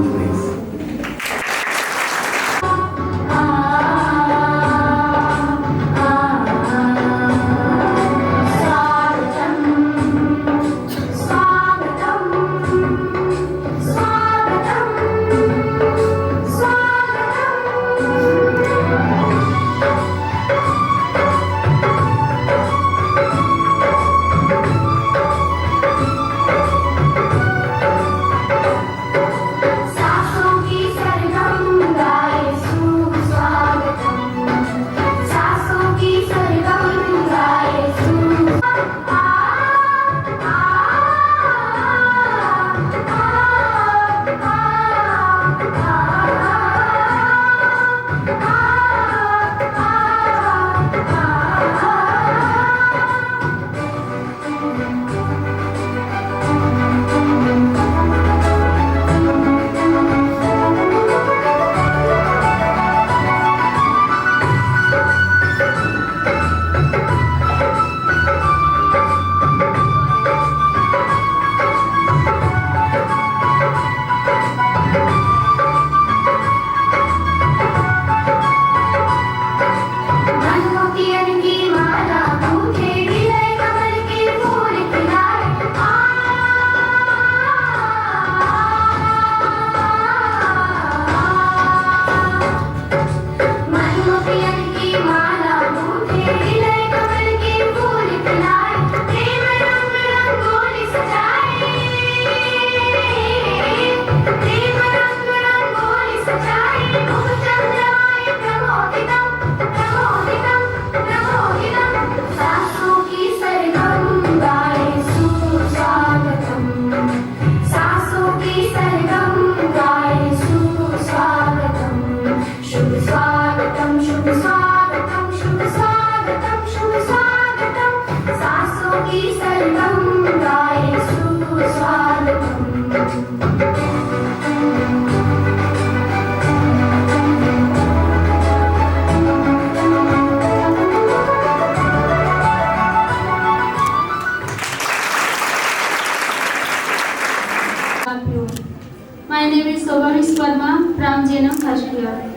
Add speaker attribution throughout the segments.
Speaker 1: stage, please.
Speaker 2: My name is Sobamis Parma from Jenam first year.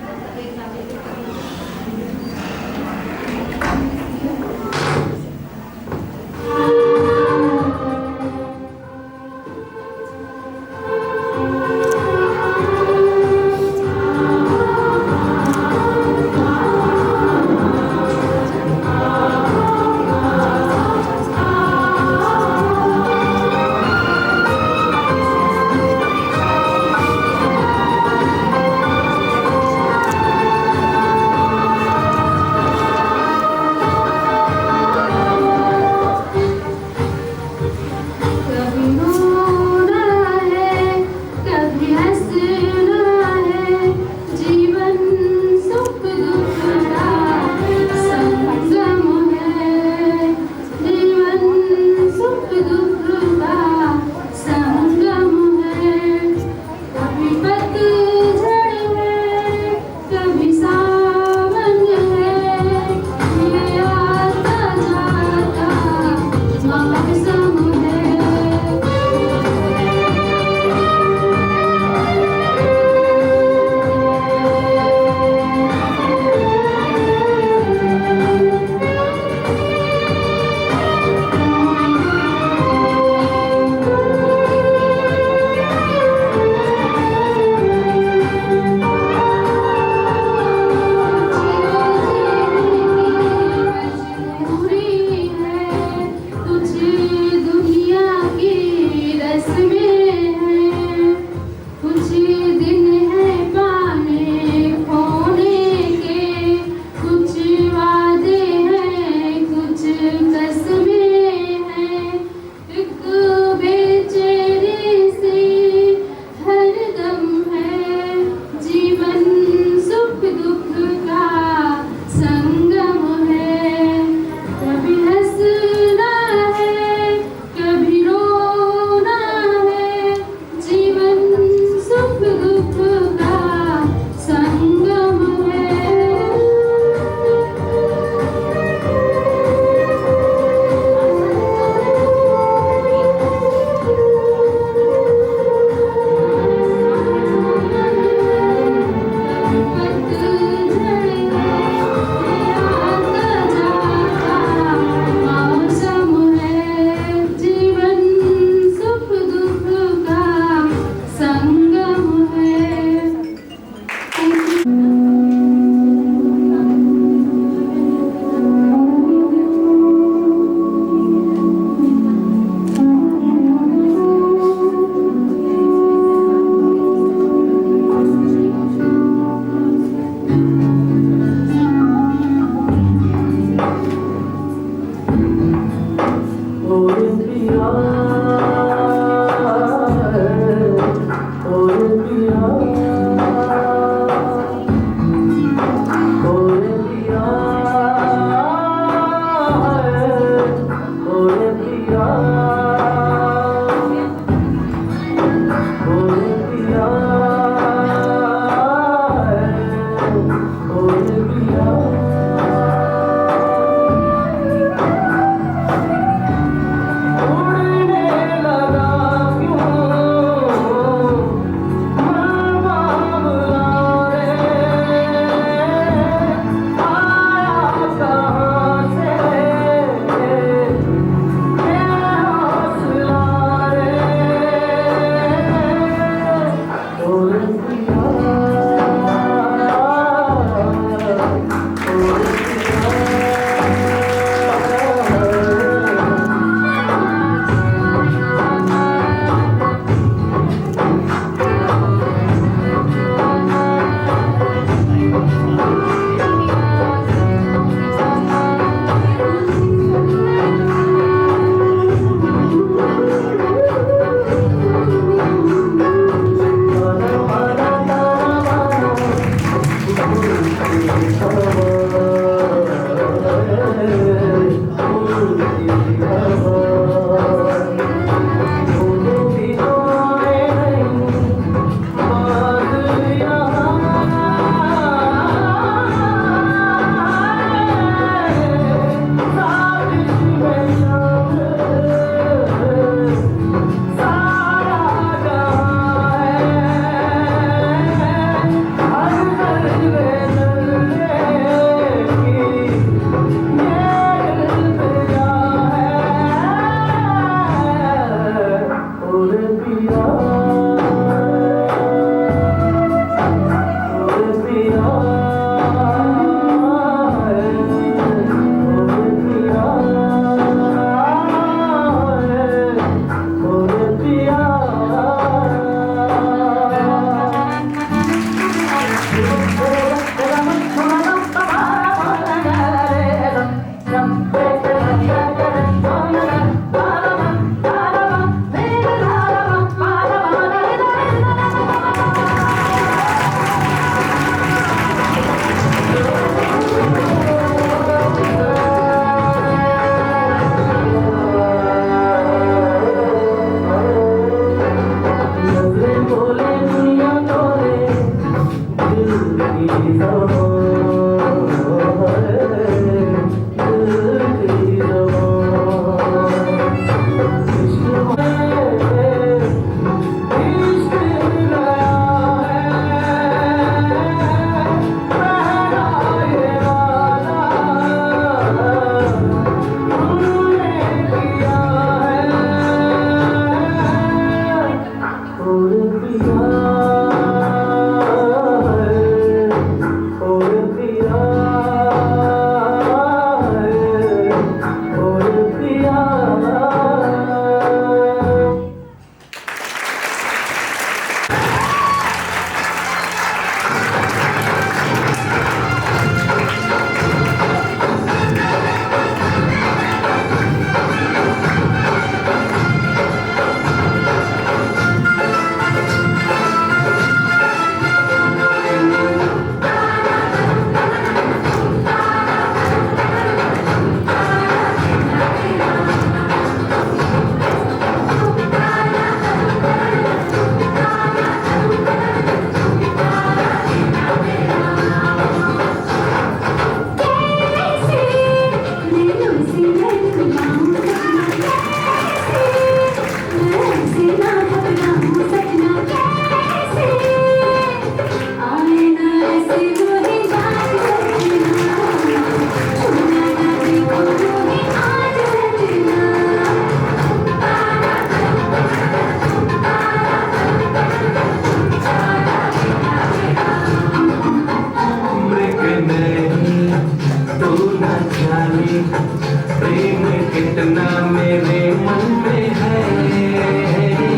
Speaker 1: प्रेम कितना मेरे मन में है,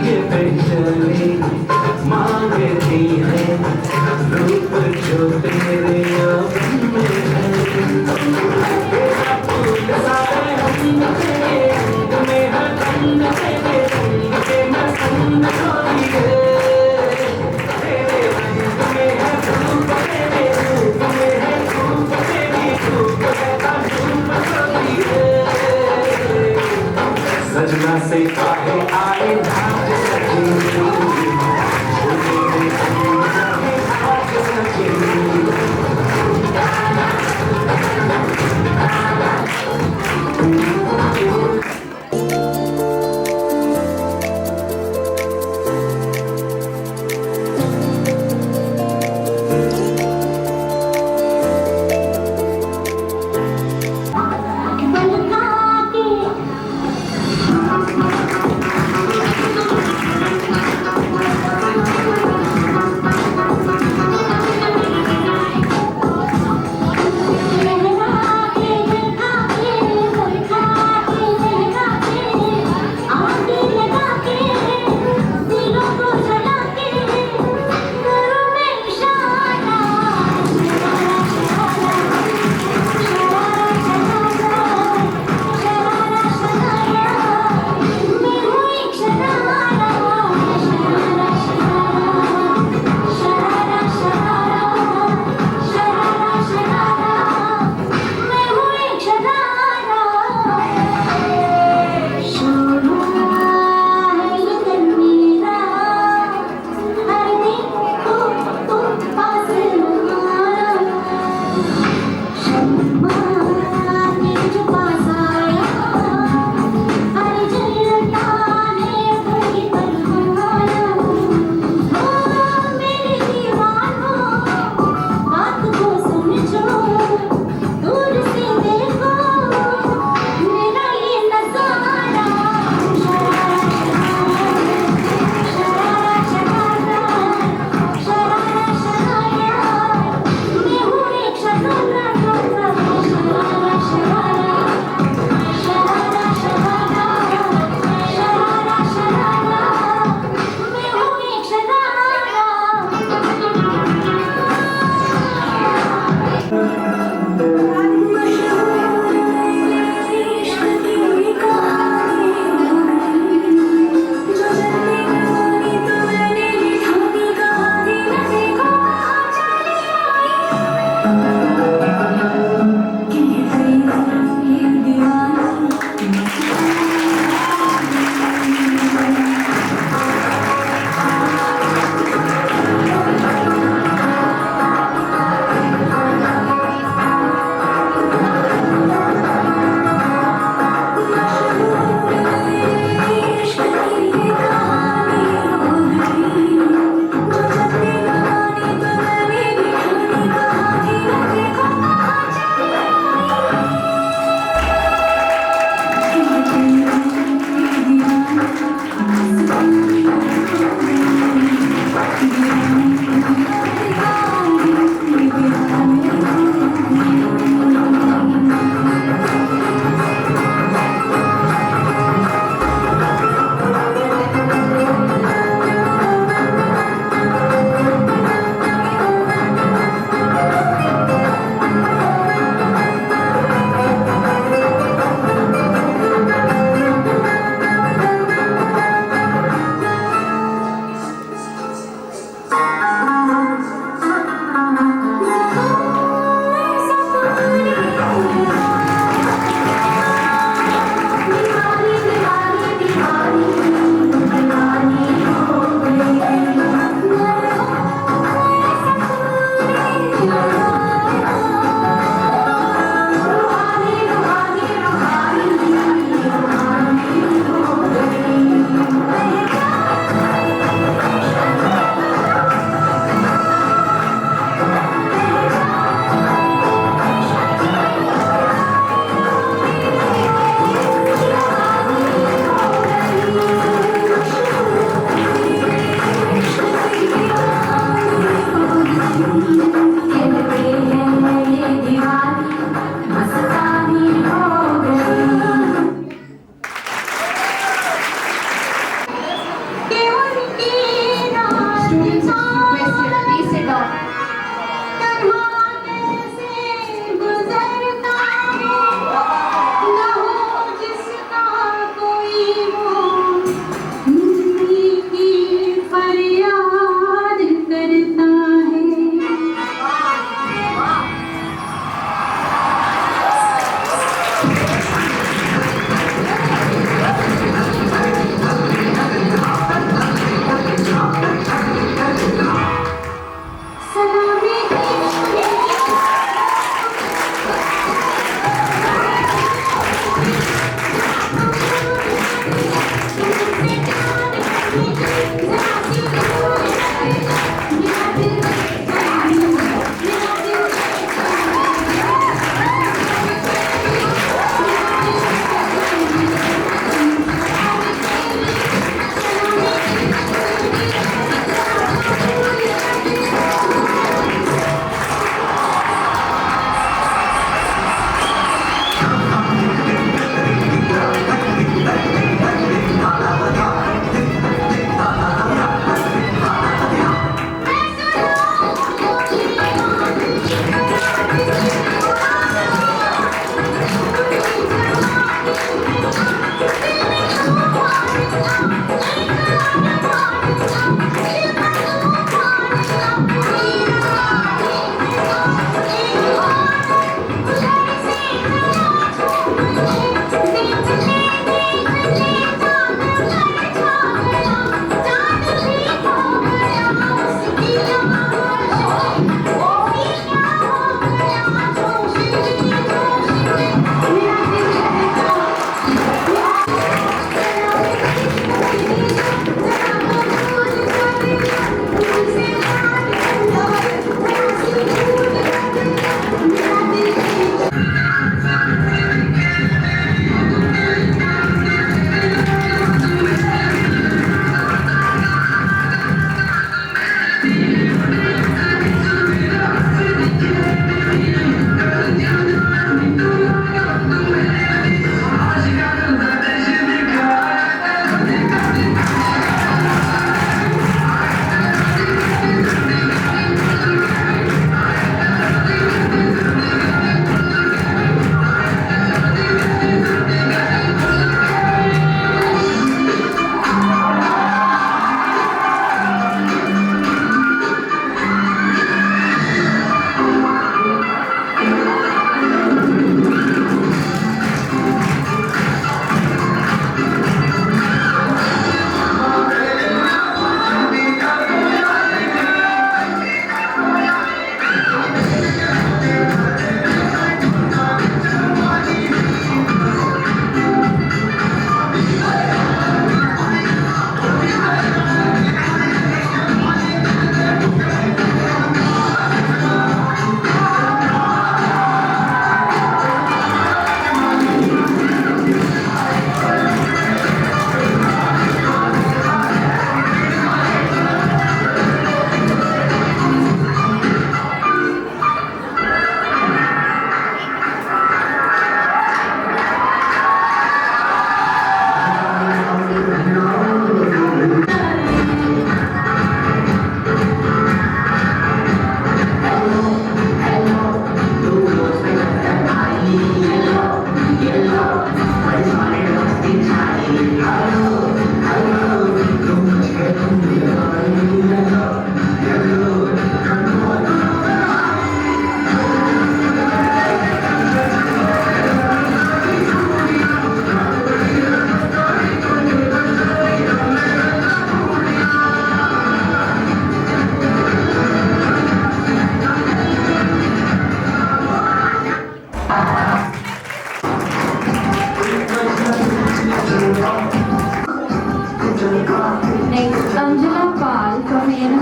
Speaker 1: ये बेचैनी मांगती है रूप जो तेरे अपन में है। तेरा फूल सारे हम तेरे रंग में है, रंग तेरे रंग के मैं संग छोड़ी है। तेरे रंग में है रूप, तेरे रूप में है रूप, तेरी रूप है रूप छोड़ी है। सजना से काहे आए भाग सके,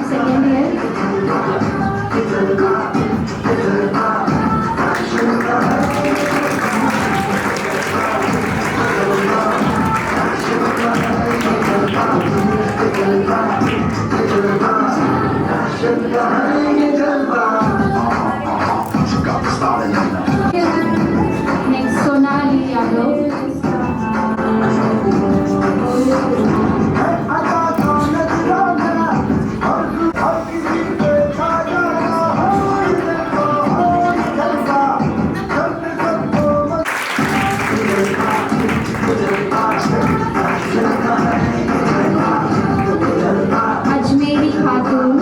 Speaker 2: second year. Next, Sonali Yadav. Ajmeri खातून.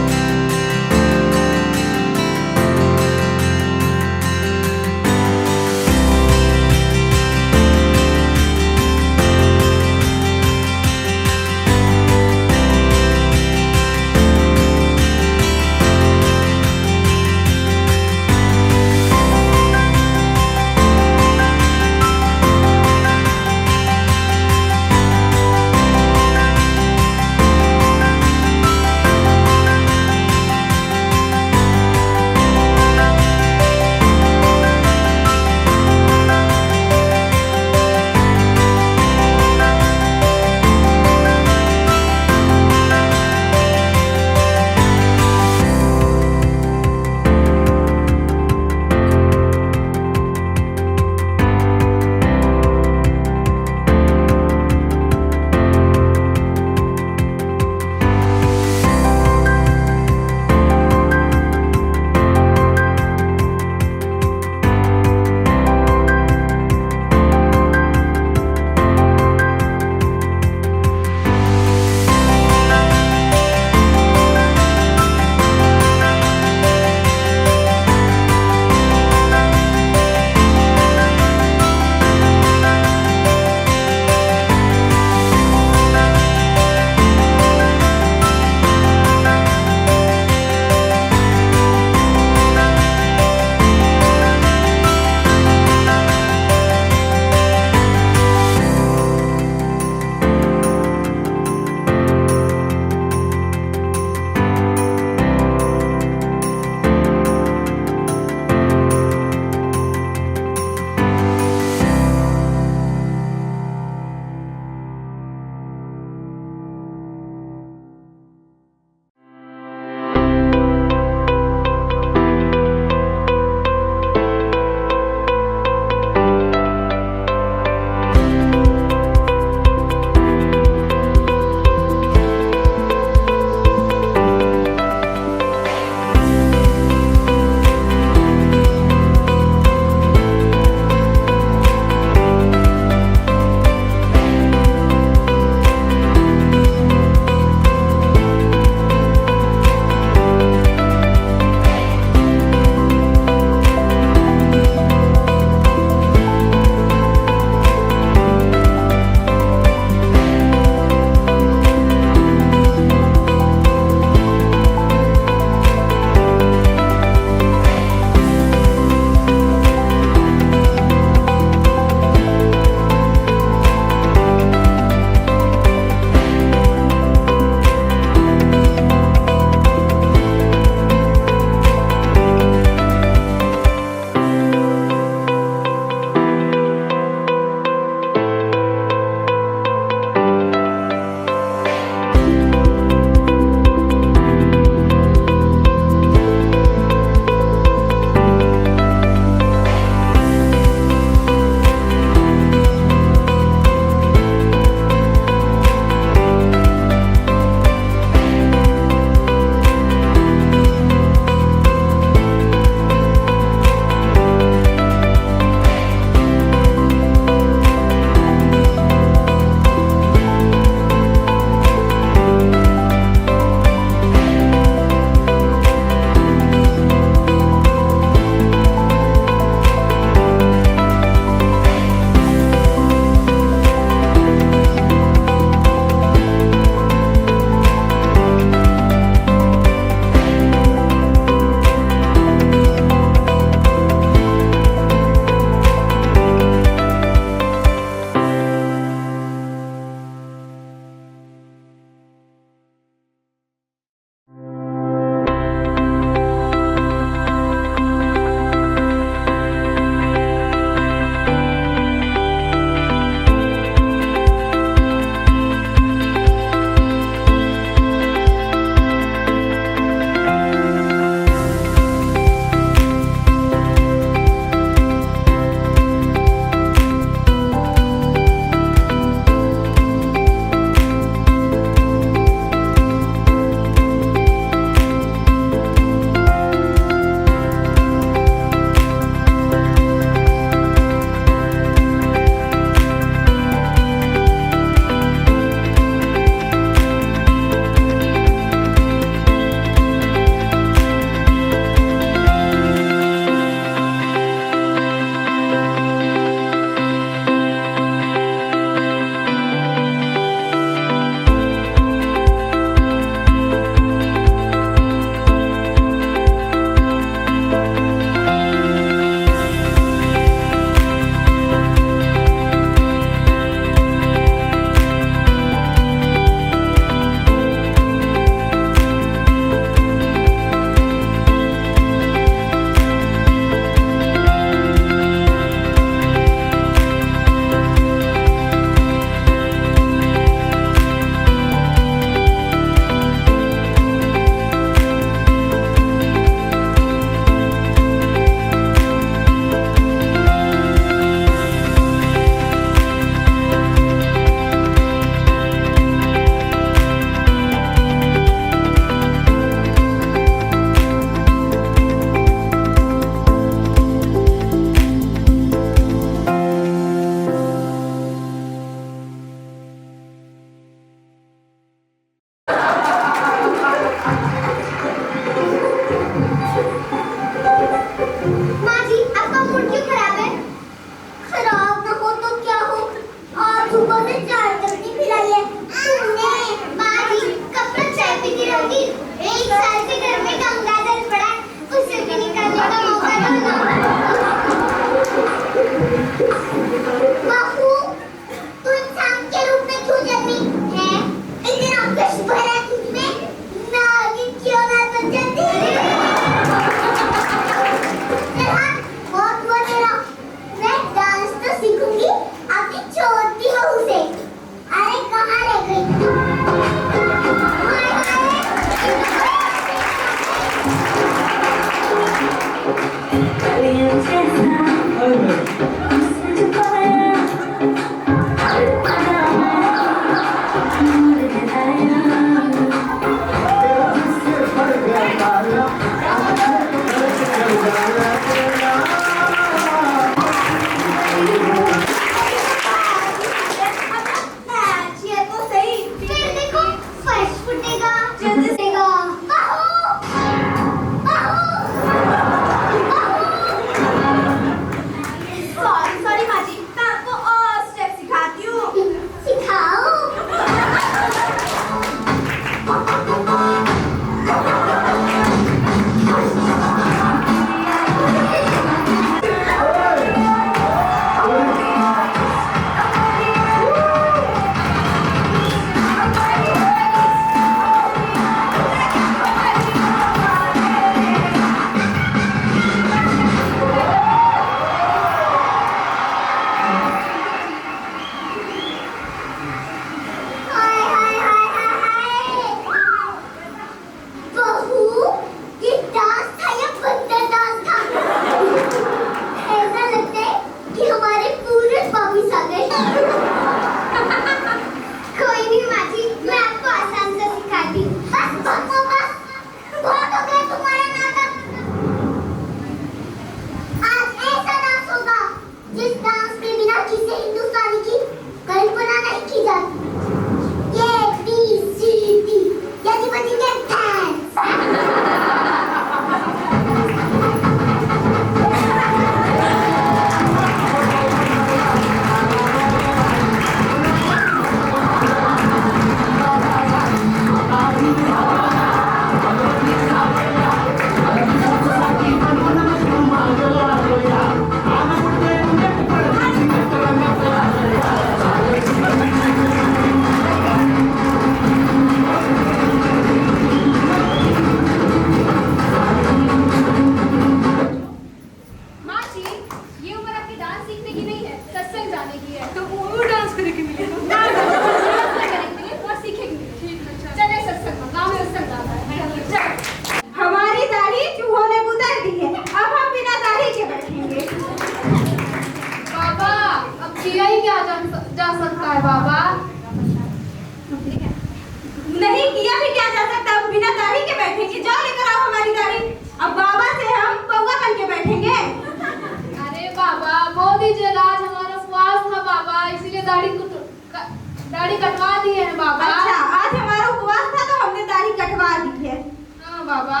Speaker 2: कटवा दिए हैं बाबा।
Speaker 3: अच्छा, आज हमारा उपवास था तो हमने दाढ़ी कटवा दी है।
Speaker 2: हाँ बाबा।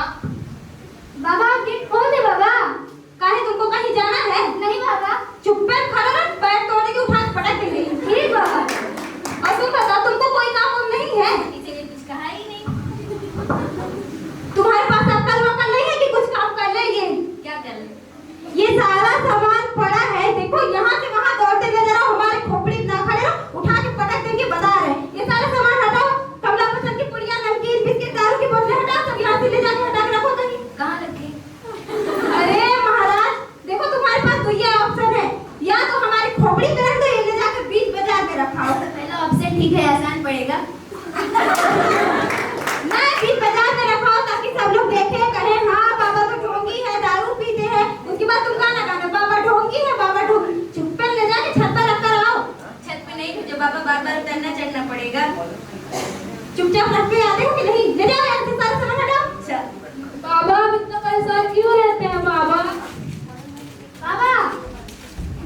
Speaker 3: बाबा आप गेट खोल दे बाबा। काहे तुमको कहीं जाना है? नहीं बाबा। चुपचाप खड़ा रह, पैर तोड़ के उठा के पटक के ले। ठीक बाबा। और तुम बताओ तुमको कोई काम वाम नहीं है?
Speaker 2: इसीलिए कुछ कहा ही नहीं।
Speaker 3: तुम्हारे पास अक्ल वक्ल नहीं है कि कुछ काम कर ले?
Speaker 2: क्या कर ले?
Speaker 3: ये सारा सामान पड़ा है, देखो यहाँ से वहाँ दौड़ते हुए जरा हमारे खोपड़ी ना खड़े रहो, उठा के पटक देंगे बता रहे। ये सारा सामान हटाओ, कमला पसंद की पुड़िया, नमकीन, बिस्किट, दारू की बोतलें हटाओ, सब यहाँ से ले जाके हटा के रखो कहीं।
Speaker 2: कहाँ रखे?
Speaker 3: अरे महाराज देखो तुम्हारे पास तो ये ऑप्शन है, या तो हमारी खोपड़ी पे रख दो, ये ले जाके बीच बाजार में रखाओ।
Speaker 2: पहला ऑप्शन ठीक है, आसान पड़ेगा।
Speaker 3: नहीं, बीच बाजार में रखाओ ताकि सब लोग देखें, कहें हाँ बाबा तो ढोंगी है, दारू पीते हैं। उसके बाद तुम गाना गाना बाबा ढोंगी है, बाबा ढोंगी। चुप्पे ले जाके छत पर रख कर आओ।
Speaker 2: छत पे नहीं भेजो बाबा, बार बार उतरना चढ़ना पड़ेगा।
Speaker 3: चुपचाप रख के आते हो कि नहीं? ले जाओ यहाँ से सारा सामान हटाओ।
Speaker 2: अच्छा
Speaker 3: बाबा आप इतना परेशान क्यों रहते हैं बाबा? बाबा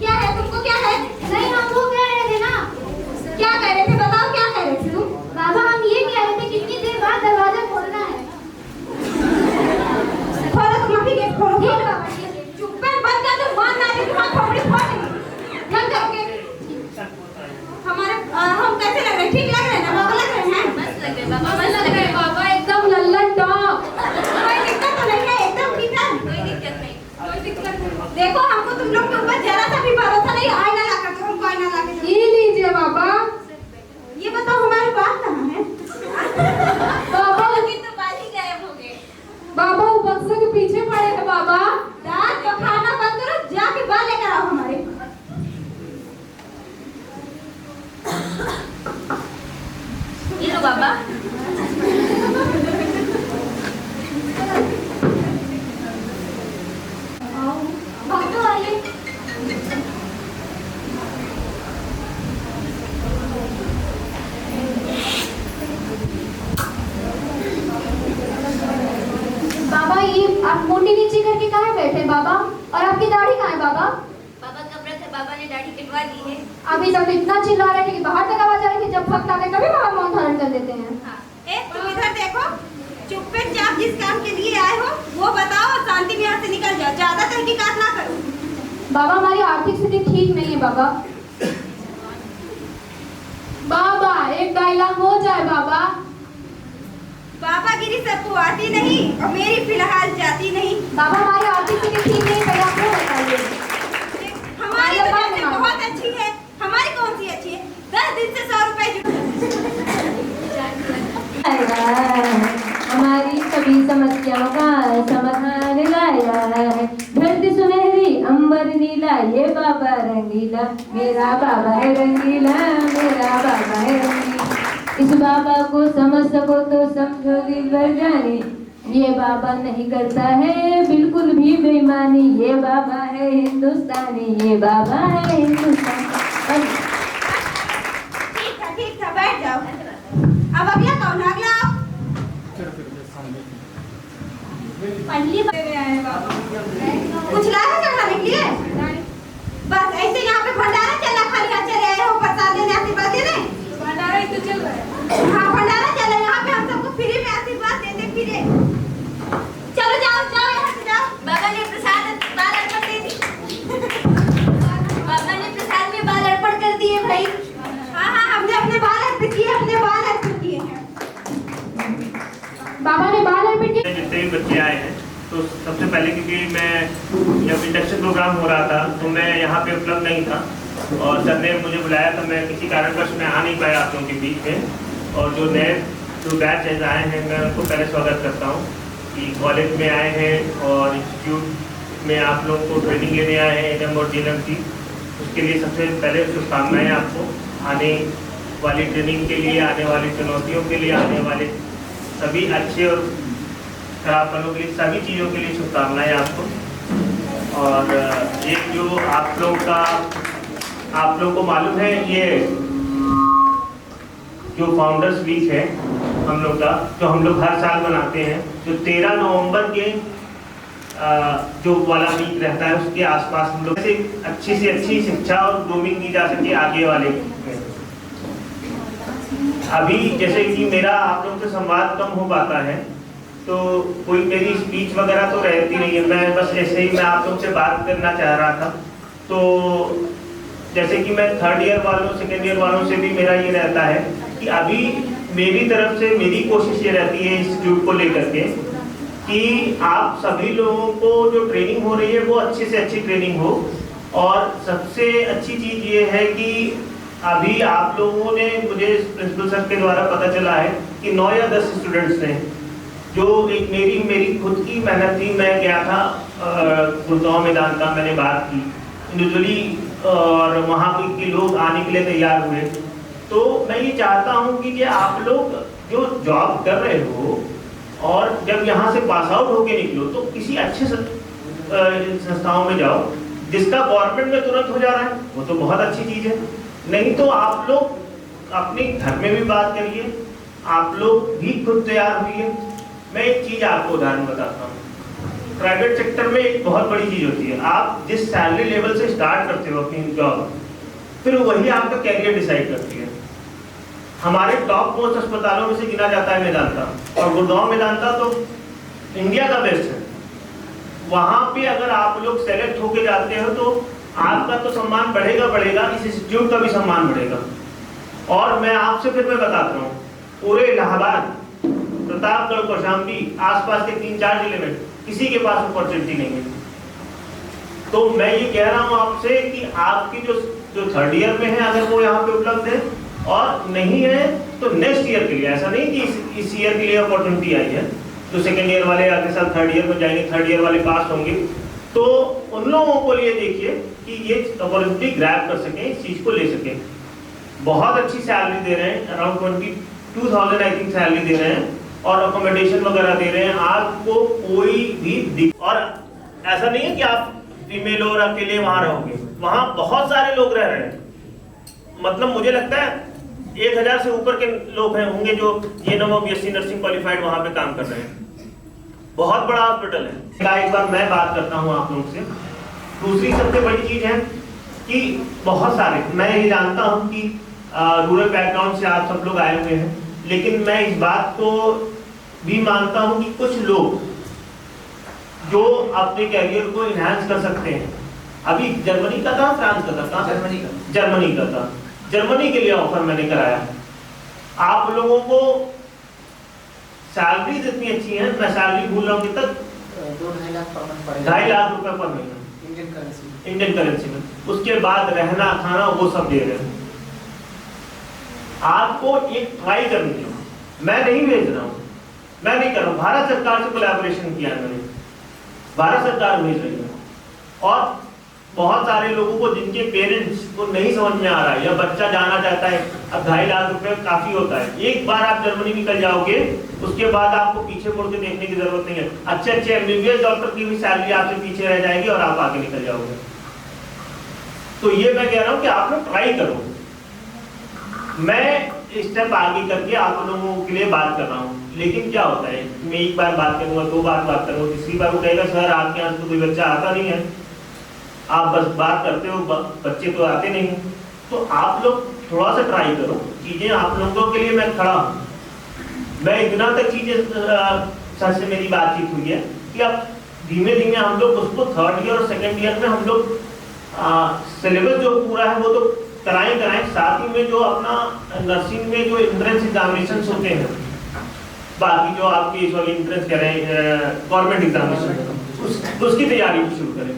Speaker 3: क्या है तुमको, क्या है? नहीं हम वो कह रहे थे ना। क्या कह रहे थे बताओ, क्या कह रहे थे तुम? बाबा हम ये कह रहे थे कितनी देर बाद दरवाजा खोलना है। खोलो तुम अभी गेट खोलो। ठीक है बाबा, ठीक है। चुप कर, बंद कर दो, बंद ना दे तुम्हारी खोपड़ी फोड़ देंगे। बंद करोगे? हमारे हम कैसे लग रहे? ठीक लग रहे हैं ना बाबा? लग रहे हैं?
Speaker 2: मस्त लग रहे बाबा,
Speaker 3: मस्त लग रहे हैं बाबा, एकदम लल्लन टॉप। कोई दिक्कत तो नहीं है? एकदम ठीक है,
Speaker 2: कोई दिक्कत नहीं।
Speaker 3: कोई दिक्कत नहीं। देखो हमको तुम लोग के ऊपर जरा सा भी भरोसा नहीं, आईना लाकर दो, हमको आईना लाकर दो। ये लीजिए बाबा। ये बताओ हमारे बाल कहाँ है? बाबा
Speaker 2: अभी तो बाल ही गायब हो गए।
Speaker 3: बाबा वो बक्से के पीछे पड़े हैं बाबा। रात को खाना बंद करो, जाके बाल लेकर आओ हमारे।
Speaker 2: ये लो बाबा।
Speaker 3: भक्तों आइए। बाबा ये आप मोटी नीचे करके कहाँ बैठे बाबा? और आपकी दाढ़ी कहाँ है बाबा?
Speaker 2: बाबा का व्रत है, बाबा ने दाढ़ी कटवा दी है।
Speaker 3: अभी तक इतना चिल्ला रहे थे कि बाहर तक आवाज आ रही थी, जब वक्त आते कभी बाबा मौन धारण कर लेते हैं।
Speaker 2: हाँ।
Speaker 3: तुम इधर देखो, चुपचाप जिस काम के लिए आए हो वो बताओ और शांति में यहाँ से निकल जाओ, ज्यादा तहकीकात ना करो। बाबा हमारी आर्थिक स्थिति ठीक नहीं है बाबा। बाबा एक डायलॉग हो जाए बाबा। बाबागिरी सबको आती नहीं और मेरी फिलहाल जाती नहीं। बाबा हमारी आर्थिक स्थिति ठीक नहीं, पहले आप वो बताइए। हमारी तो बातें बहुत अच्छी है। हमारी कौन सी अच्छी है? 10 दिन से 100 रुपए हमारी सभी समस्याओं का समाधान लाया है। धरती सुनहरी अंबर नीला, ये बाबा रंगीला, मेरा बाबा है रंगीला, मेरा बाबा है रंगीला। इस बाबा को समझ सको तो समझो दिल भर जाने, ये बाबा नहीं करता है बिल्कुल भी बेईमानी, ये बाबा है हिंदुस्तानी, ये बाबा है हिंदुस्तानी। ठीक था बैठ जाओ। अब अगला कौन है? अगला आप पहली बार आए बाबा। कुछ लाया चढ़ाने के लिए? बस ऐसे यहाँ पे भंडारा चला, खाली हाथ चले आए हो प्रसाद लेने, आशीर्वाद देने? भंडारा ही तो चल रहा है। हाँ भंडारा चल रहा है, यहाँ पे हम सबको फ्री में आशीर्वाद देते फिरे। चलो जाओ जाओ यहाँ से जाओ।
Speaker 2: बाबा ने प्रसाद बाल अर्पण दे दी। बाबा ने प्रसाद में बाल अर्पण कर दिए भाई।
Speaker 3: हाँ हाँ हमने अपने बाल अर्पित किए, अपने बाल अर्पित किए हैं। बाबा ने बाल अर्पित किए।
Speaker 4: जितने भी बच्चे आए हैं तो सबसे पहले क्योंकि मैं जब इंडक्शन प्रोग्राम हो रहा था तो मैं यहाँ पे उपलब्ध नहीं था और सर ने मुझे बुलाया था, मैं किसी कारणवश मैं आ नहीं पाया आप लोगों के बीच में। और जो नए जो बैच आए हैं मैं उनको पहले स्वागत करता हूँ कि कॉलेज में आए हैं और इंस्टीट्यूट में आप लोग को ट्रेनिंग लेने आए हैं एडम और जीनम की, उसके लिए सबसे पहले शुभकामनाएँ आपको। आने वाली ट्रेनिंग के लिए, आने वाली चुनौतियों के लिए, आने वाले सभी अच्छे और खराब पलों के लिए, सभी चीज़ों के लिए शुभकामनाएँ आपको। और एक जो आप लोग को मालूम है, ये जो फाउंडर्स वीक है हम लोग का, जो हम लोग हर साल मनाते हैं, जो 13 नवंबर के जो वाला वीक रहता है उसके आसपास हम लोग से अच्छी शिक्षा और ग्रूमिंग की जा सके आगे वाले। अभी जैसे कि मेरा आप लोगों से संवाद कम हो पाता है, तो कोई मेरी स्पीच वगैरह तो रहती नहीं है, मैं बस ऐसे ही मैं आप लोगों से बात करना चाह रहा था। तो जैसे कि मैं थर्ड ईयर वालों सेकेंड ईयर वालों से भी मेरा ये रहता है कि अभी मेरी तरफ से मेरी कोशिश ये रहती है इंस्टीट्यूट को लेकर के कि आप सभी लोगों को जो ट्रेनिंग हो रही है वो अच्छे से अच्छी ट्रेनिंग हो। और सबसे अच्छी चीज़ ये है कि अभी आप लोगों ने, मुझे प्रिंसिपल सर के द्वारा पता चला है कि 9 या 10 स्टूडेंट्स ने, जो एक मेरी खुद की मेहनत थी। मैं गया था गुड़गांव मैदान का, मैंने बात की इंडिविजुअली और वहाँ के लोग आने के लिए तैयार हुए। तो मैं ये चाहता हूँ कि आप लोग जो जॉब कर रहे हो और जब यहाँ से पास आउट होके निकलो तो किसी अच्छे संस्थाओं में जाओ जिसका गवर्नमेंट में तुरंत हो जा रहा है, वो तो बहुत अच्छी चीज़ है। नहीं तो आप लोग अपने घर में भी बात करिए, आप लोग भी खुद तैयार हुई। मैं एक चीज़ आपको उदाहरण बताता हूँ। प्राइवेट सेक्टर में एक बहुत बड़ी चीज़ होती है, आप जिस सैलरी लेवल से स्टार्ट करते हो अपनी जॉब, फिर वही आपका कैरियर डिसाइड करती है। हमारे टॉप मोस्ट अस्पतालों में से गिना जाता है मेदांता, और गुड़गांव मेदांता तो इंडिया का बेस्ट है। वहाँ पे अगर आप लोग सेलेक्ट होके जाते हो तो आपका तो सम्मान बढ़ेगा, इस इंस्टीट्यूट का भी सम्मान बढ़ेगा। और मैं आपसे फिर मैं बताता हूँ, पूरे इलाहाबाद, प्रतापगढ़, कौशाम्बी, आसपास के 3-4 जिले में किसी के पास अपॉर्चुनिटी नहीं है। तो मैं ये कह रहा हूँ आपसे कि आपकी जो थर्ड ईयर में है, अगर वो यहाँ पे उपलब्ध है और नहीं है तो नेक्स्ट ईयर के लिए, ऐसा नहीं कि इस ईयर के लिए अपॉर्चुनिटी आई है, तो सेकेंड ईयर वाले अगले साल थर्ड ईयर में जाएंगे, थर्ड ईयर वाले पास होंगे, तो उन लोगों को लिए देखिए कि ये अपॉर्चुनिटी ग्रैब कर सकें, इस चीज़ को ले सकें। बहुत अच्छी सैलरी दे रहे हैं, अराउंड 22,000 आई थिंक सैलरी दे रहे हैं, और अकोमोडेशन वगैरह दे रहे हैं। आपको कोई भी और ऐसा नहीं है कि आप फीमेल और अकेले वहाँ रहोगे, वहाँ बहुत सारे लोग रह रहे हैं। मतलब मुझे लगता है 1000 से ऊपर के लोग हैं होंगे जो BSc नर्सिंग क्वालिफाइड वहाँ पे काम कर रहे हैं। बहुत बड़ा हॉस्पिटल है। एक बार मैं बात करता हूँ आप लोगों से। दूसरी सबसे बड़ी चीज़ है कि बहुत सारे, मैं ये जानता हूँ कि रूरल बैकग्राउंड से आप सब लोग आए हुए हैं, लेकिन मैं इस बात को भी मानता हूँ कि कुछ लोग जो अपने कैरियर को इनहांस कर सकते हैं। अभी जर्मनी का था, फ्रांस का था, कहाँ? जर्मनी का था। जर्मनी के लिए ऑफर मैंने कराया। आप लोगों को सैलरीज इतनी अच्छी है, मैं सैलरी भूल रहा हूँ कितना,
Speaker 5: 2-2.5 लाख पर मंथ पड़ेगा,
Speaker 4: 2.5 लाख रुपए पर महीना इंडियन करेंसी में। उसके बाद रहना खाना वो सब दे रहे हैं। आपको एक ट्राई करनी है। मैं नहीं भेज रहा हूँ, मैं नहीं कर रहा हूँ, भारत सरकार से कोलैबोरेशन किया है मैंने, भारत सरकार भेज रही है। और बहुत सारे लोगों को जिनके पेरेंट्स को नहीं समझ में आ रहा है या बच्चा जाना चाहता है, अब 2.5 लाख रुपए काफी होता है। एक बार आप जर्मनी निकल जाओगे, उसके बाद आपको पीछे मुड़ के देखने की जरूरत नहीं है। अच्छे MBBS डॉक्टर की भी सैलरी आपसे पीछे रह जाएगी और आप आगे निकल जाओगे। तो ये मैं कह रहा हूँ कि आप लोग ट्राई करो। मैं स्टेप आगे करके आप लोगों के लिए बात कर रहा हूँ, लेकिन क्या होता है, मैं एक बार बात करूँगा, 2 बार बात करूँगा, तीसरी बार वो कहेगा सर आपके यहाँ तो कोई बच्चा आता नहीं है, आप बस बात करते हो, बच्चे तो आते नहीं हैं। तो आप लोग थोड़ा सा ट्राई करो चीज़ें, आप लोगों के लिए मैं खड़ा हूँ। मैं इतना तक चीज़ें सर से मेरी बातचीत हुई है कि अब धीमे धीमे हम लोग उसको थर्ड ईयर और सेकेंड ईयर में हम लोग सिलेबस जो पूरा है वो तो कराएं। साथ ही में जो अपना नर्सिंग में जो एंट्रेंस एग्जामिनेशन होते हैं, बाकी जो आपकी एंट्रेंस करें गवर्नमेंट एग्जामिनेशन, उसकी तैयारी शुरू करें।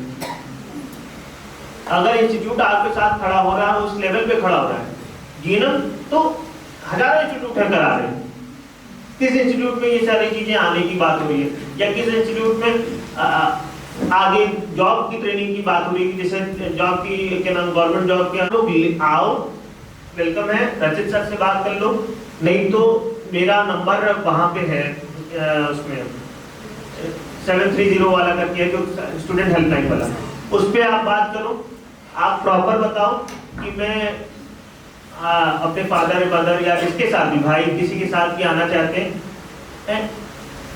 Speaker 4: अगर इंस्टीट्यूट आपके साथ खड़ा हो रहा है, उस लेवल पे खड़ा हो रहा है, जीएनएम तो हजारों इंस्टीट्यूट है करा रहे हैं। किस इंस्टीट्यूट में ये सारी चीजें आने की बात हो रही है, या किस इंस्टीट्यूट में आगे जॉब की ट्रेनिंग की बात हो रही है, जैसे जॉब की क्या नाम, गवर्नमेंट जॉब के लोग आओ, वेलकम है, रचित सर से बात कर लो, नहीं तो मेरा नंबर वहाँ पे है, उसमें 730 वाला करके है जो स्टूडेंट हेल्पलाइन वाला, उस पर आप बात करो। आप प्रॉपर बताओ कि मैं अपने फादर मदर या जिसके साथ भी, भाई किसी के साथ भी आना चाहते हैं,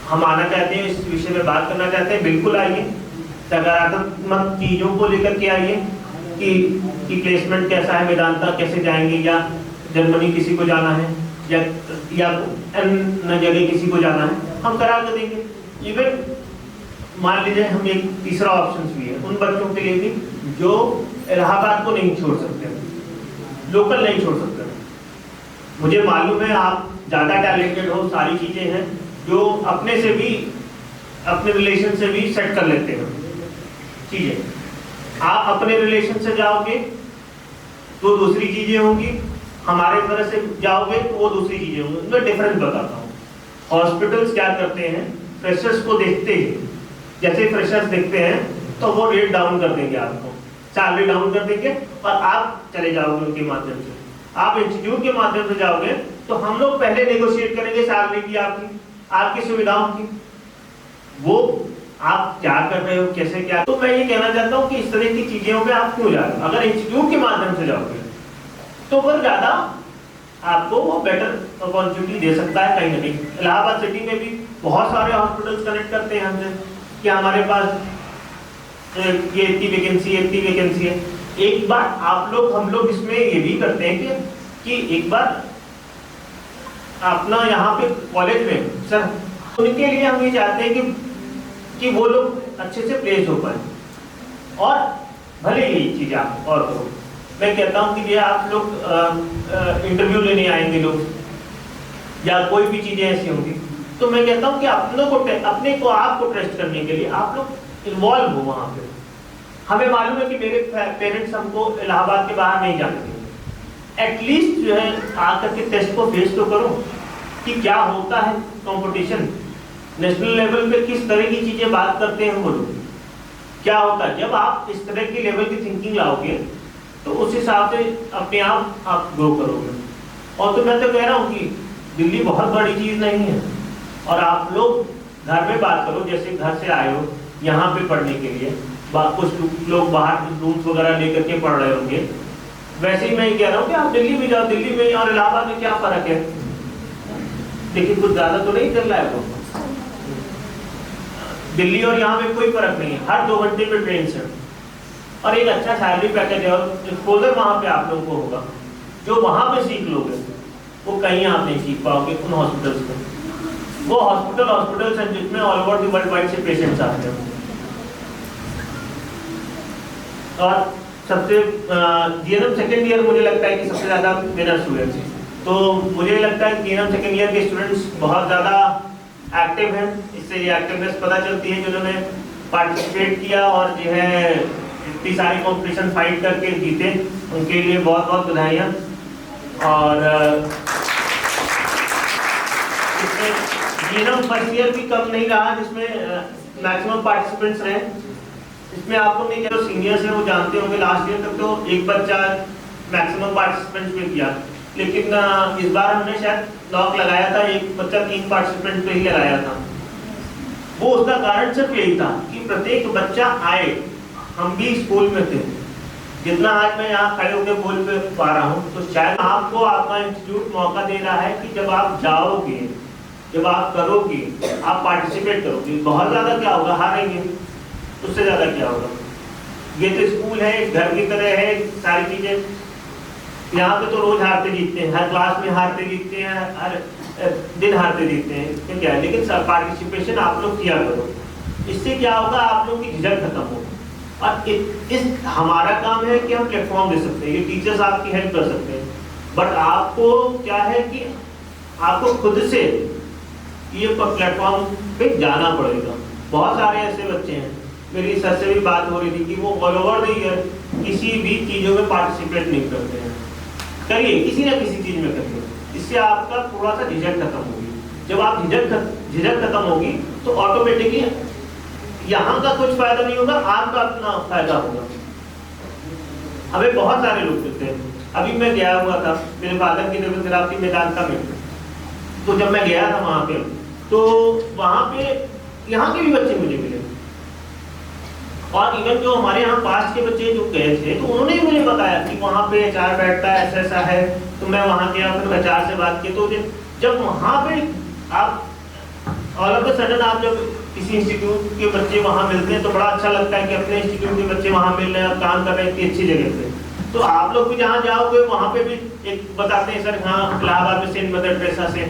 Speaker 4: हम आना चाहते हैं, इस विषय में बात करना चाहते हैं, बिल्कुल आइए। सकारात्मक चीज़ों को लेकर के आइए कि प्लेसमेंट कैसा है, वेदांता कैसे जाएंगे, या जर्मनी किसी को जाना है, या अन्य जगह किसी को जाना है, हम करा के देंगे। इवन मान लीजिए हम एक तीसरा ऑप्शन भी है उन बच्चों के लिए भी जो इलाहाबाद को नहीं छोड़ सकते, लोकल नहीं छोड़ सकते। मुझे मालूम है आप ज़्यादा टैलेंटेड हो, सारी चीज़ें हैं जो अपने से भी, अपने रिलेशन से भी सेट कर लेते हैं चीज़ें। आप अपने रिलेशन से जाओगे तो दूसरी चीज़ें होंगी, हमारे तरह से जाओगे तो वो दूसरी चीज़ें होंगी। मैं डिफरेंस बताता हूँ। हॉस्पिटल्स क्या करते हैं, फ्रेशर्स को देखते ही, जैसे फ्रेशर्स देखते हैं तो वो रेट डाउन कर देंगे, आपको सैलरी डाउन कर देंगे और आप चले जाओगे उनके माध्यम से। आप इंस्टीट्यूट के माध्यम से जाओगे तो हम लोग पहले नेगोशिएट करेंगे सैलरी की, आपकी सुविधाओं की, वो आप क्या कर रहे हो, कैसे क्या। तो मैं ये कहना चाहता हूँ कि इस तरह की चीजों पे आप क्यों जा रहे हो। अगर इंस्टीट्यूट के माध्यम से जाओगे तो फिर ज्यादा आपको वो बेटर अपॉर्चुनिटी दे सकता है कहीं ना कहीं। इलाहाबाद सिटी में भी बहुत सारे हॉस्पिटल्स कनेक्ट करते हैं हमसे कि हमारे पास ये इतनी वैकेंसी है। एक बार हम लोग इसमें ये भी करते हैं कि एक बार अपना यहाँ पे कॉलेज में सर, उनके लिए हम ये चाहते हैं कि वो लोग अच्छे से प्लेस हो पाए, और भले ही चीज़ आप और करो। मैं कहता हूँ कि ये आप लोग इंटरव्यू लेने आएंगे लोग या कोई भी चीज़ें ऐसी होंगी, तो मैं कहता हूँ कि अपने को आपको टेस्ट करने के लिए आप लोग इन्वॉल्व हो वहाँ पे। हमें मालूम है कि मेरे पेरेंट्स हमको इलाहाबाद के बाहर नहीं जाने देंगे, एटलीस्ट जो है आकर के टेस्ट को फेस तो करो कि क्या होता है कंपटीशन नेशनल लेवल पे, किस तरह की चीजें बात करते हैं वो लोग, क्या होता है। जब आप इस तरह की लेवल की थिंकिंग लाओगे तो उस हिसाब से अपने आप ग्रो करोगे। और तो मैं तो कह रहा हूँ कि दिल्ली बहुत बड़ी चीज नहीं है, और आप लोग घर में बात करो, जैसे घर से आए हो यहाँ पे पढ़ने के लिए, कुछ लोग बाहर रूम्स वगैरह लेकर के पढ़ रहे होंगे, वैसे ही मैं ये कह रहा हूँ कि आप दिल्ली में जाओ। दिल्ली में और इलाहाबाद में क्या फर्क है, लेकिन कुछ ज्यादा तो नहीं चल रहा है वो। दिल्ली और यहाँ में कोई फर्क नहीं है, हर 2 घंटे पे ट्रेन से, और एक अच्छा सैलरी पैकेज है, और एक्सपोजर वहाँ पे आप लोगों को होगा। जो वहाँ पे सीख लोगे वो कहीं आप नहीं सीख पाओगे उन हॉस्पिटल्स में। वो हॉस्पिटल्स हैं जिसमें all over the world wide से पेशेंट्स आते हैं। और सबसे जीएनएम सेकेंड ईयर मुझे लगता है कि सबसे ज़्यादा मेरा स्टूडेंट्स हैं, तो मुझे लगता है कि जीएनएम सेकेंड ईयर के स्टूडेंट्स बहुत ज़्यादा एक्टिव हैं। इससे ये एक्टिवनेस पता चलती है, जिन्होंने पार्टिसिपेट किया और जो है इतनी सारी कंपटीशन फाइट करके जीते, उनके लिए बहुत बहुत बधाइयाँ। और इसमें जीएनएम फर्स्ट ईयर भी कम नहीं रहा, जिसमें मैक्सिमम पार्टिसिपेंट्स रहे। इसमें आपको नहीं जो सीनियर्स हैं वो जानते होंगे, लास्ट ईयर तक तो एक बच्चा मैक्सिमम पार्टिसिपेंट्स में किया, लेकिन इस बार हमने शायद लॉक लगाया था, एक बच्चा 3 पार्टिसिपेंट पे ही लगाया था। वो उसका कारण सिर्फ यही था कि प्रत्येक बच्चा आए। हम भी स्कूल में थे, जितना आज मैं यहाँ खड़े होकर बोल पा रहा हूँ, तो शायद आपको आपका इंस्टीट्यूट मौका दे रहा है कि जब आप जाओगे, जब आप करोगे, आप पार्टिसिपेट करोगे, बहुत ज़्यादा क्या होगा, हारेंगे, उससे ज़्यादा क्या होगा। ये तो स्कूल है, घर की तरह है, सारी चीज़ें यहाँ पे तो रोज हारते जीतते हैं, हर क्लास में हारते जीतते हैं, हर दिन हारते जीतते हैं, तो क्या है। लेकिन पार्टिसिपेशन आप लोग किया करो, इससे क्या होगा, आप लोग की झिझक खत्म होगी। और इस हमारा काम है कि हम प्लेटफॉर्म दे सकते हैं, ये टीचर्स आपकी हेल्प कर सकते हैं, बट आपको क्या है कि आपको खुद से ये प्लेटफॉर्म पे जाना पड़ेगा। बहुत सारे ऐसे बच्चे हैं, मेरी सर से भी बात हो रही थी कि वो ऑल ओवर द ईयर किसी भी चीज़ों में पार्टिसिपेट नहीं करते हैं। करिए, किसी ना किसी चीज़ में करिए, इससे आपका थोड़ा सा झिझक खत्म होगी। जब आप झिझक खत्म होगी तो ऑटोमेटिकली यहाँ का कुछ फायदा नहीं होगा, आपका अपना फायदा होगा। हमें बहुत सारे लोग मिलते हैं। अभी मैं गया हुआ था मेरे फादर की तबीयत खराब थी मेदांता में, तो जब मैं गया था वहाँ पे, तो वहाँ पे यहाँ के भी बच्चे मुझे मिले, और इवन जो हमारे यहाँ पास के बच्चे जो गए थे, तो उन्होंने भी मुझे बताया कि वहाँ पे एचआर बैठता है, ऐसा है। तो मैं वहाँ गया, फिर एचआर से बात की, तो जब वहाँ पे आप ऑल ऑफ द सडन आप जब किसी इंस्टीट्यूट के बच्चे वहाँ मिलते हैं तो बड़ा अच्छा लगता है कि अपने इंस्टीट्यूट के बच्चे वहाँ मिल रहे हैं और काम कर रहे हैं इतनी अच्छी जगह पे। तो आप लोग भी जहाँ जाओगे वहाँ पे भी एक बताते हैं सर हाँ इलाहाबाद में सेंट मदर टेरेसा से,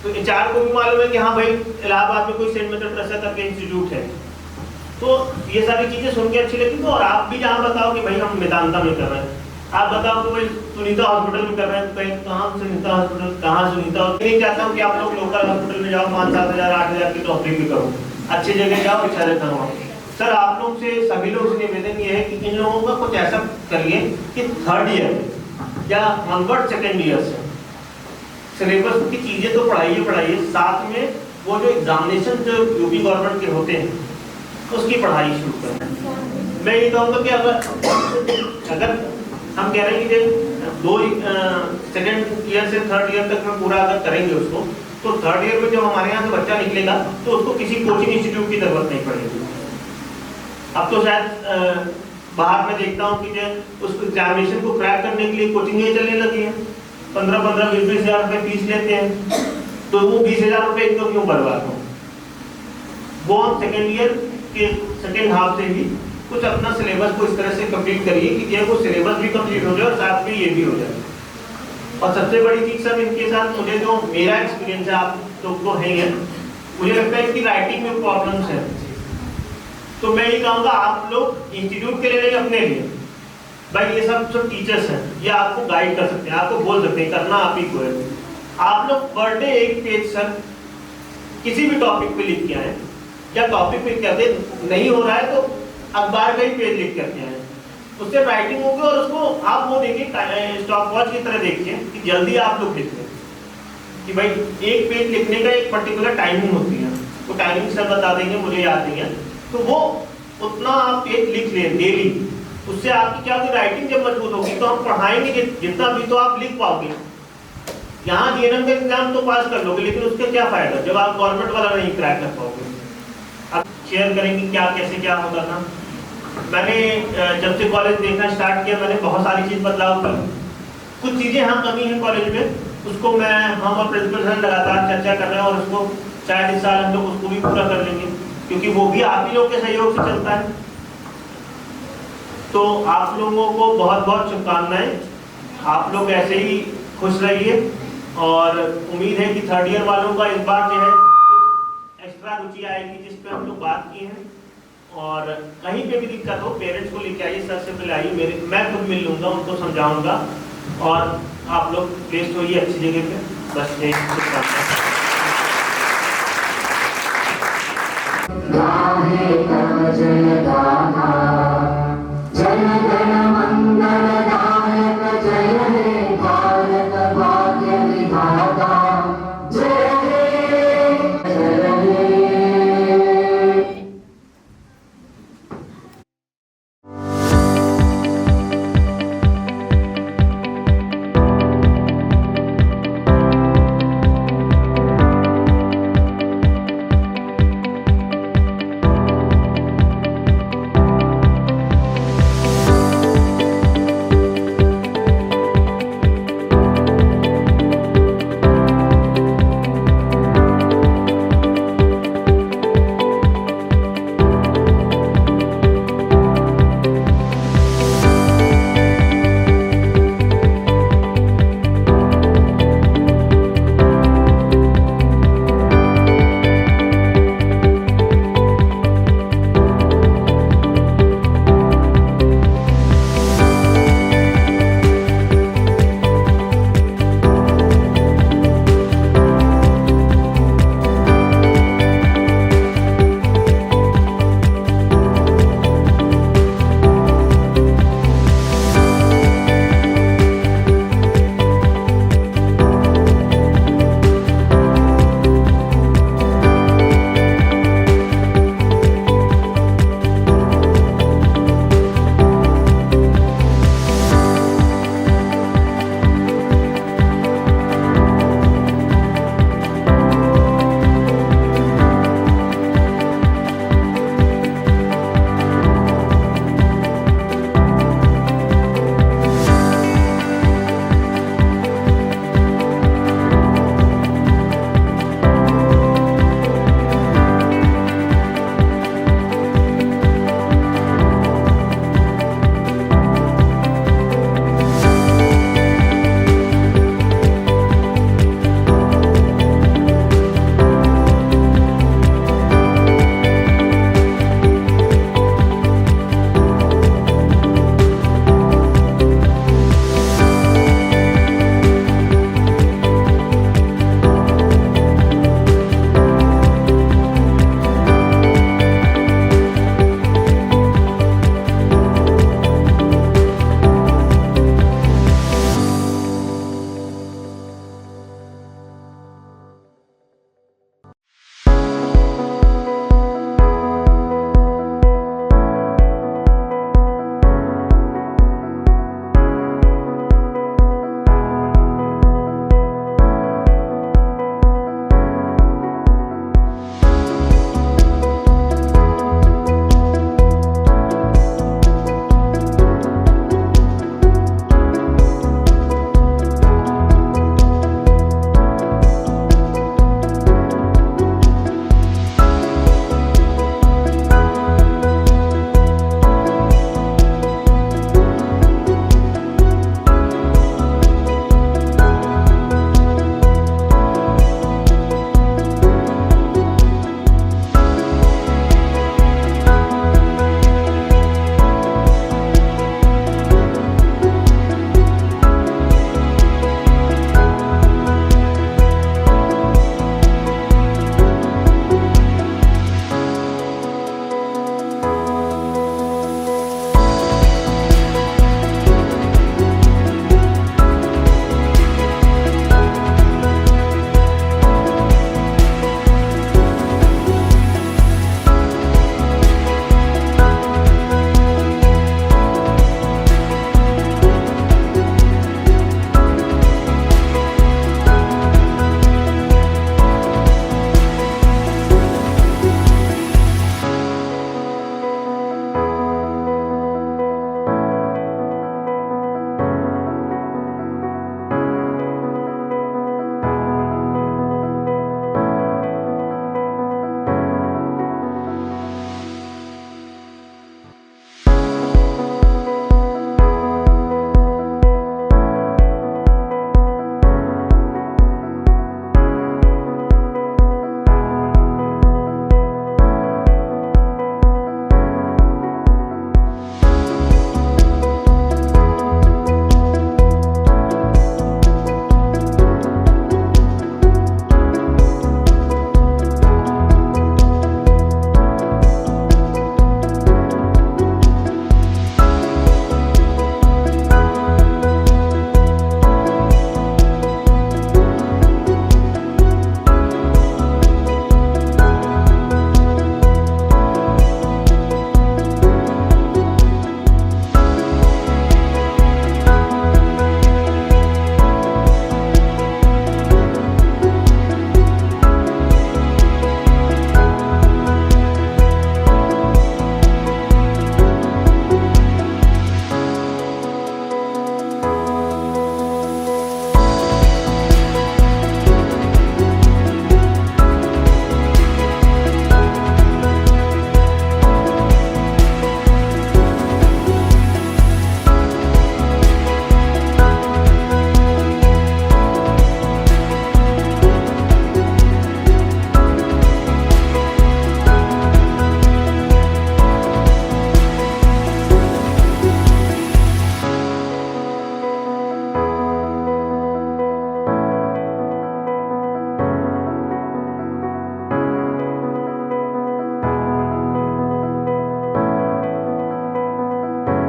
Speaker 4: तो एचआर को भी मालूम है कि हाँ भाई इलाहाबाद में कोई सेंट मदर टेरेसा करके इंस्टीट्यूट है। तो ये सारी चीजें सुन के अच्छी लगती। तो और आप भी जहाँ बताओ कि भाई हम मेदांता में कर रहे हैं, आप बताओ कि भाई सुनीता हॉस्पिटल में कर रहे हैं, कहीं कहाँ सुनीता हॉस्पिटल, कहाँ सुनीता, नहीं चाहता हूँ कि आप लोग लोकल हॉस्पिटल में जाओ 5-7 हज़ार 8 हज़ार की नौकरी भी करो, अच्छी जगह जाओ, अच्छा रहता हूँ। सर आप लोग से सभी लोग से निवेदन ये है कि इन लोगों का कुछ ऐसा करिए कि 3rd ईयर या ऑनवर्ड 2nd ईयर से सिलेबस की चीजें तो पढ़ाइए, साथ में वो जो एग्जामिनेशन जो यूपी गवर्नमेंट के होते हैं उसकी पढ़ाई शुरू करें। मैं ये कहूँगा कि अगर हम कह रहे हैं कि 2nd ईयर से 3rd ईयर तक में पूरा अगर करेंगे उसको, तो 3rd ईयर में जब हमारे यहाँ से बच्चा निकलेगा तो उसको किसी कोचिंग इंस्टीट्यूट की जरूरत नहीं पड़ेगी। अब तो शायद बाहर में देखता हूँ कि जो उस एग्जामिनेशन को क्रैक करने के लिए कोचिंगें चलने लगी हैं, 15-20 हज़ार रुपये फीस लेते हैं, तो वो 20 हज़ार रुपये इनको क्यों बर्बाद हो। वो हम 2nd ईयर के 2nd हाफ से ही कुछ अपना सिलेबस को इस तरह से कंप्लीट करिए कि ये वो सिलेबस भी कंप्लीट हो जाए और साथ में ये भी हो जाए। और सबसे बड़ी चीज सर इनके साथ मुझे जो मेरा एक्सपीरियंस है, आप लोग तो है, मुझे लगता है कि राइटिंग में प्रॉब्लम्स है। तो मैं ये कहूँगा आप लोग इंस्टीट्यूट के लिए नहीं, अपने लिए भाई ये सब जो टीचर्स हैं ये आपको गाइड कर सकते हैं, आपको बोल सकते हैं, करना आप ही को है। आप लोग पर डे 1 पेज सर किसी भी टॉपिक पे लिख के आए, या टॉपिक पे कहते नहीं हो रहा है तो अखबार का ही पेज लिख करके आए, उससे राइटिंग होगी। और उसको आप वो देखिए स्टॉप वॉच की तरह देखिए कि जल्दी आप लोग लिख लें कि भाई 1 पेज लिखने का एक पर्टिकुलर टाइमिंग होती है, वो टाइमिंग सर बता देंगे, मुझे याद नहीं है, तो वो उतना आप पेज लिख लें डेली। उससे आपकी क्या होगी, राइटिंग जब मजबूत होगी तो हम पढ़ाएंगे जितना भी तो आप लिख पाओगे। यहाँ जीएनएम का एग्जाम तो पास कर लोगे, लेकिन उसका क्या फायदा जब आप गवर्नमेंट वाला नहीं क्रैक कर पाओगे। आप शेयर करेंगे क्या कैसे क्या होता था। मैंने जब से कॉलेज देखना स्टार्ट किया, मैंने बहुत सारी चीज बदलाव की। कुछ चीजें हाँ कमी है कॉलेज में, उसको हम और प्रिंसिपल सर लगातार चर्चा कर रहे हैं, और उसको शायद इस साल हम लोग उसको भी पूरा कर लेंगे, क्योंकि वो भी आप ही लोग के सहयोग से चलता है। तो आप लोगों को बहुत बहुत शुभकामनाएं, आप लोग ऐसे ही खुश रहिए। और उम्मीद है कि 3rd ईयर वालों का इस बार जो है कुछ एक्स्ट्रा रुचि आएगी, जिस पे हम लोग बात की है। और कहीं पे भी दिक्कत हो पेरेंट्स को लेके आइए, सर से मिलाइए, मैं खुद मिल लूँगा, उनको समझाऊंगा, और आप लोग प्लेस होइए अच्छी जगह पे। बस यही शुभकामनाएं।
Speaker 1: जन गण मंगलदायक जय हे भारत भाग्य विधाता।